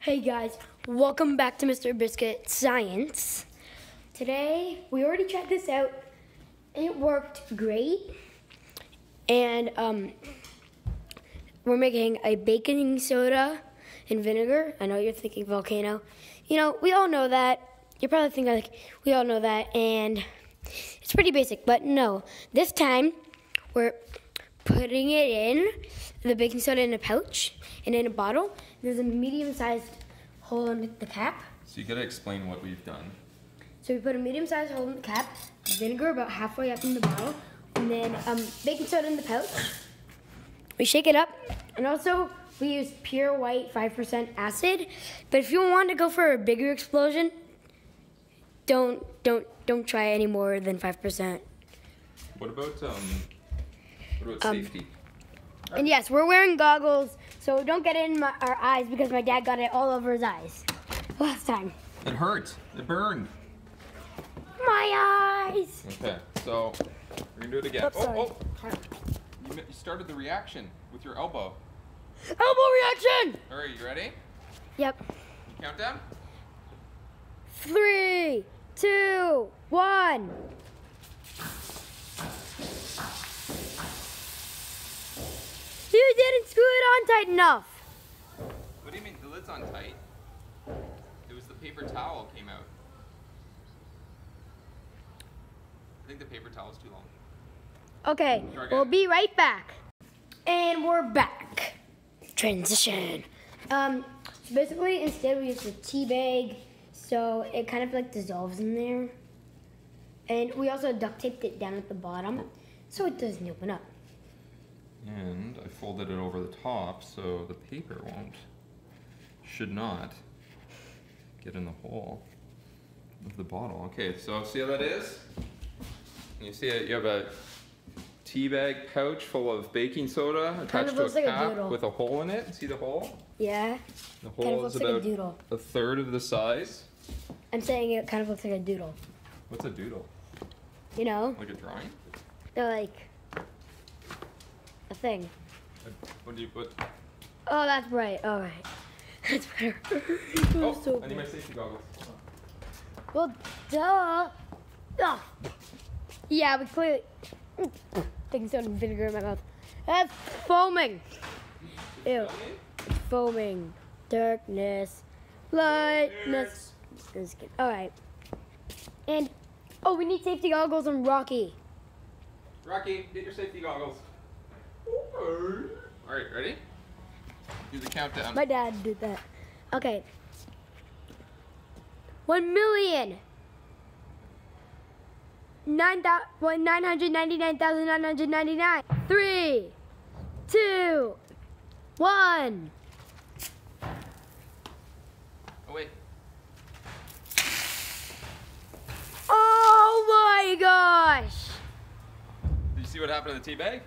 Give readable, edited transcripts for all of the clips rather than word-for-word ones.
Hey guys, welcome back to Mr. Biscuit Science. Today, we already tried this out. It worked great. And we're making a baking soda and vinegar. I know you're thinking volcano. You know, we all know that. You're probably thinking like, we all know that. And it's pretty basic, but no. This time, we're putting it in the baking soda in a pouch and in a bottle. There's a medium-sized hole in the cap. So you gotta explain what we've done. So we put a medium-sized hole in the cap, vinegar about halfway up in the bottle, and then baking soda in the pouch. We shake it up, and also we use pure white 5% acid. But if you want to go for a bigger explosion, don't try any more than 5%. What about safety? And yes, we're wearing goggles, so don't get it in our eyes because my dad got it all over his eyes last time. It hurt. It burned. My eyes! Okay, so we're gonna do it again. Oops, sorry. You started the reaction with your elbow. Elbow reaction! All right, you ready? Yep. Countdown? 3, 2, 1. You didn't screw it on tight enough. What do you mean the lid's on tight? It was the paper towel came out. I think the paper towel is too long. Okay, we'll be right back. And we're back. Transition. So basically, instead we use a tea bag, so it kind of like dissolves in there. And we also duct taped it down at the bottom, so it doesn't open up. And I folded it over the top so the paper should not get in the hole of the bottle. Okay, so see how that is? You see it, you have a tea bag pouch full of baking soda attached to a cap with a hole in it. See the hole? Yeah. The hole is about a third of the size. I'm saying it kind of looks like a doodle. What's a doodle? You know? Like a drawing? They're like a thing. What do you put? Oh, that's right. All right. That's better. Oh, so I need my safety goggles. Well, duh. Oh. Yeah, we clearly. Taking soda and vinegar in my mouth. That's foaming. Ew. It's foaming. Darkness. Lightness. All right. And oh, we need safety goggles on Rocky. Rocky, get your safety goggles. All right, ready? Do the countdown. My dad did that. Okay. 1,999,999. 3, 2, 1. Oh wait. Oh my gosh! Did you see what happened to the tea bag?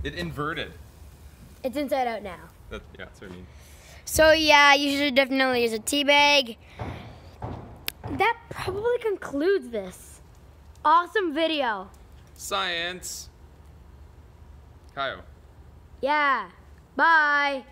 It inverted. It's inside out now. Yeah, that's what I mean. So yeah, you should definitely use a tea bag. That probably concludes this awesome video. Science. Kyle. Yeah. Bye.